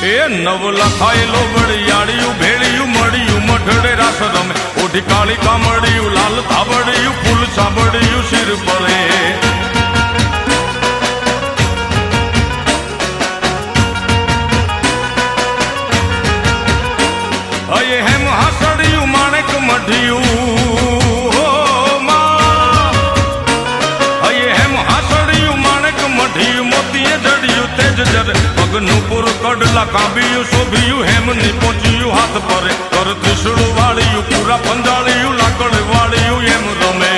એ નવ લખાયેલો વળિયાળિયું ભેળિયું મળ્યું મઢડે રાસ રમે ઓઢી કાળી કામડિયું લાલ ધાબડિયું ફૂલ સાંભળિયું શિર પરે અયે હેમ હાસડિયું માણેક મઢિયું અયે હેમ હાસડિયું માણેક મઢિયું મોતીએ જડિયું તેજ જરે પગનું પુર કડલા કાંબિયું શોભિયું હેમની પહોંચ્યું હાથ પરે કર ત્રિશુળ વાળિયું પૂરા પંજાળિયું લાકડ વાળિયું એમ રમે